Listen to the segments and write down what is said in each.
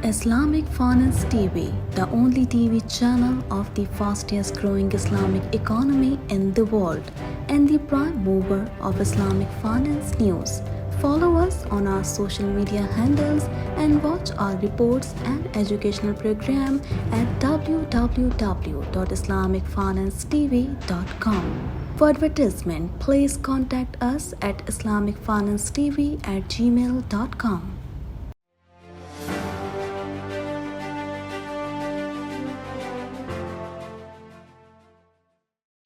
Islamic Finance TV, the only TV channel of the fastest growing Islamic economy in the world and the prime mover of Islamic finance news. Follow us on our social media handles and watch our reports and educational program at www.islamicfinancetv.com. For advertisement, please contact us at islamicfinancetv@gmail.com.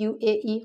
UAE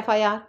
FIR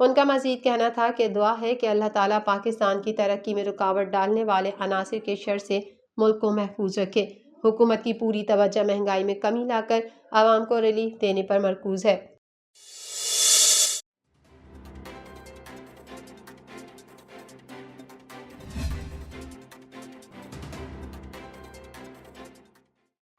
ان کا مزید کہنا تھا کہ دعا ہے کہ اللہ تعالیٰ پاکستان کی ترقی میں رکاوٹ ڈالنے والے عناصر کے شر سے ملک کو محفوظ رکھے۔ حکومت کی پوری توجہ مہنگائی میں کمی لا کر عوام کو ریلیف دینے پر مرکوز ہے۔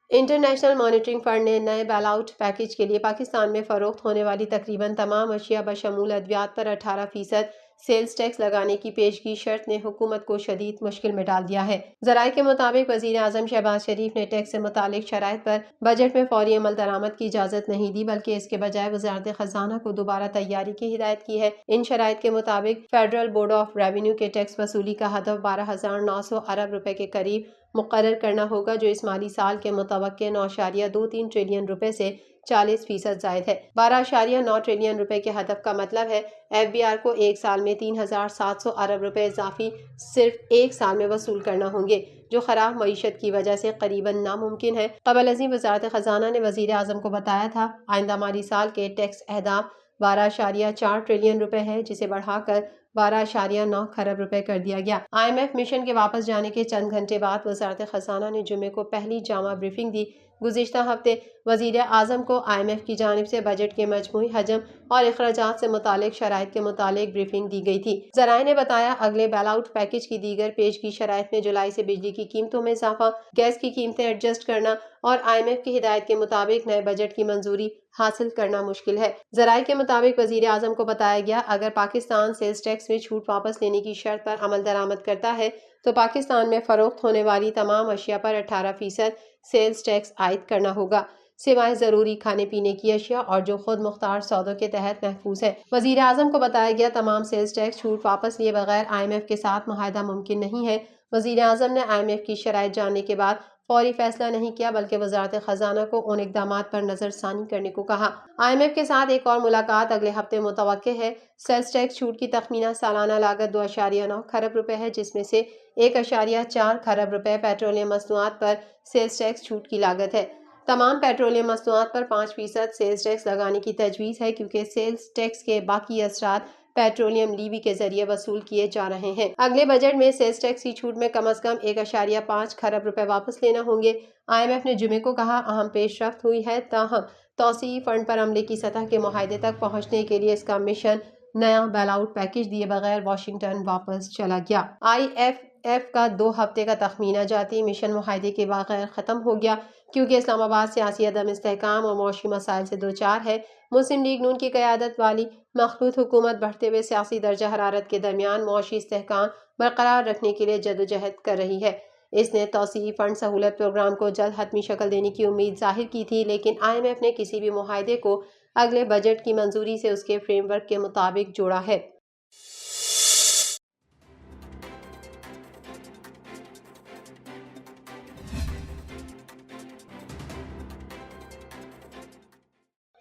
انٹرنیشنل مانیٹرنگ فنڈ نے نئے بیل آؤٹ پیکیج کے لیے پاکستان میں فروخت ہونے والی تقریباً تمام اشیاء بشمول ادویات پر 18% سیلز ٹیکس لگانے کی پیشگی شرط نے حکومت کو شدید مشکل میں ڈال دیا ہے۔ ذرائع کے مطابق وزیر اعظم شہباز شریف نے ٹیکس سے متعلق شرائط پر بجٹ میں فوری عمل درآمد کی اجازت نہیں دی، بلکہ اس کے بجائے وزارت خزانہ کو دوبارہ تیاری کی ہدایت کی ہے۔ ان شرائط کے مطابق فیڈرل بورڈ آف ریونیو کے ٹیکس وصولی کا ہدف 12,900 ارب روپے کے قریب مقرر کرنا ہوگا، جو اس مالی سال کے متوقع 9.23 ٹریلین روپے سے 40% زائد ہے۔ 12.9 ٹریلین روپے کے ہدف کا مطلب ہے ایف بی آر کو ایک سال میں 3,700 ارب روپے اضافی صرف ایک سال میں وصول کرنا ہوں گے، جو خراب معیشت کی وجہ سے قریباً ناممکن ہے۔ قبل ازیں وزارت خزانہ نے وزیر اعظم کو بتایا تھا آئندہ مالی سال کے ٹیکس اہداف 12.4 ٹریلین روپے ہے، جسے بڑھا کر 12.9 خرب روپے کر دیا گیا۔ آئی ایم ایف مشن کے واپس جانے کے چند گھنٹے بعد وزارت خزانہ نے جمعے کو پہلی جامع بریفنگ دی۔ گزشتہ ہفتے وزیر اعظم کو آئی ایم ایف کی جانب سے بجٹ کے مجموعی حجم اور اخراجات سے متعلق شرائط کے متعلق بریفنگ دی گئی تھی۔ ذرائع نے بتایا اگلے بیل آؤٹ پیکیج کی دیگر پیشگی شرائط میں جولائی سے بجلی کی قیمتوں میں اضافہ، گیس کی قیمتیں ایڈجسٹ کرنا اور آئی ایم ایف کی ہدایت کے مطابق نئے بجٹ کی منظوری حاصل کرنا مشکل ہے۔ ذرائع کے مطابق وزیر اعظم کو بتایا گیا اگر پاکستان سیلز ٹیکس میں چھوٹ واپس لینے کی شرط پر عمل درآمد کرتا ہے تو پاکستان میں فروخت ہونے والی تمام اشیاء پر 18% سیلز ٹیکس عائد کرنا ہوگا، سوائے ضروری کھانے پینے کی اشیاء اور جو خود مختار سودوں کے تحت محفوظ ہے۔ وزیر اعظم کو بتایا گیا تمام سیلز ٹیکس چھوٹ واپس لیے بغیر آئی ایم ایف کے ساتھ معاہدہ ممکن نہیں ہے۔ وزیر اعظم نے آئی ایم ایف کی شرائط جاننے کے بعد فوری فیصلہ نہیں کیا، بلکہ وزارت خزانہ کو ان اقدامات پر نظر ثانی کرنے کو کہا۔ آئی ایم ایف کے ساتھ ایک اور ملاقات اگلے ہفتے متوقع ہے۔ سیلز ٹیکس چھوٹ کی تخمینہ سالانہ لاگت 2.9 خرب روپے ہے، جس میں سے 1.4 خرب روپے پیٹرولیم مصنوعات پر سیلز ٹیکس چھوٹ کی لاگت ہے۔ تمام پیٹرولیم مصنوعات پر 5% سیلز ٹیکس لگانے کی تجویز ہے، کیونکہ سیلز ٹیکس کے باقی اثرات پیٹرولیم لیوی کے ذریعے وصول کیے جا رہے ہیں۔ اگلے بجٹ میں سیلز ٹیکس کی چھوٹ میں کم از کم 1.5 خرب روپے واپس لینا ہوں گے۔ آئی ایم ایف نے جمعے کو کہا اہم پیش رفت ہوئی ہے، تاہم توسیعی فنڈ پر عملے کی سطح کے معاہدے تک پہنچنے کے لیے اس کا مشن نیا بیل آؤٹ پیکیج دیے بغیر واشنگٹن واپس چلا گیا۔ آئی ایف ایف کا 2 ہفتے کا تخمینہ جاتی مشن معاہدے کے بغیر ختم ہو گیا، کیونکہ اسلام آباد سیاسی عدم استحکام اور معاشی مسائل سے دوچار ہے۔ مسلم لیگ نون کی قیادت والی مخلوط حکومت بڑھتے ہوئے سیاسی درجہ حرارت کے درمیان معاشی استحکام برقرار رکھنے کے لیے جدوجہد کر رہی ہے۔ اس نے توسیعی فنڈ سہولت پروگرام کو جلد حتمی شکل دینے کی امید ظاہر کی تھی، لیکن آئی ایم ایف نے کسی بھی معاہدے کو اگلے بجٹ کی منظوری سے اس کے فریم ورک کے مطابق جوڑا ہے۔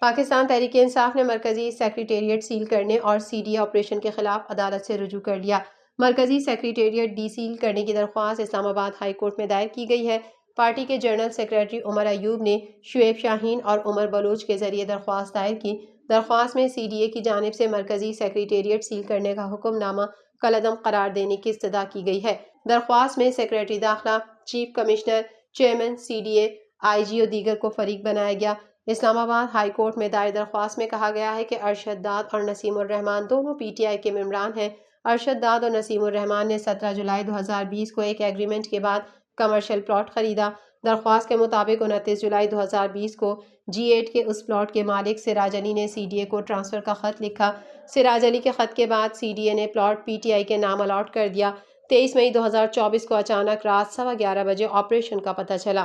پاکستان تحریک انصاف نے مرکزی سیکریٹریٹ سیل کرنے اور سی ڈی اے آپریشن کے خلاف عدالت سے رجوع کر لیا۔ مرکزی سیکریٹریٹ ڈی سیل کرنے کی درخواست اسلام آباد ہائی کورٹ میں دائر کی گئی ہے۔ پارٹی کے جنرل سیکریٹری عمر ایوب نے شعیب شاہین اور عمر بلوچ کے ذریعے درخواست دائر کی۔ درخواست میں سی ڈی اے کی جانب سے مرکزی سیکریٹریٹ سیل کرنے کا حکم نامہ کالعدم قرار دینے کی استدعا کی گئی ہے۔ درخواست میں سیکریٹری داخلہ، chief commissioner, chairman C D A, I G اور دیگر کو فریق بنایا گیا۔ اسلام آباد ہائی کورٹ میں دائر درخواست میں کہا گیا ہے کہ ارشد داد اور نسیم الرحمان دونوں پی ٹی آئی کے ممبران ہیں۔ ارشد داد اور نسیم الرحمان نے 17 جولائی 2020 کو ایک ایگریمنٹ کے بعد کمرشل پلاٹ خریدا۔ درخواست کے مطابق 29 جولائی 2020 کو G8 کے اس پلاٹ کے مالک سراج علی نے سی ڈی اے کو ٹرانسفر کا خط لکھا۔ سراج علی کے خط کے بعد سی ڈی اے نے پلاٹ پی ٹی آئی کے نام الاٹ کر دیا۔ 23 مئی 2024 کو اچانک رات 11:15 بجے آپریشن کا پتہ چلا۔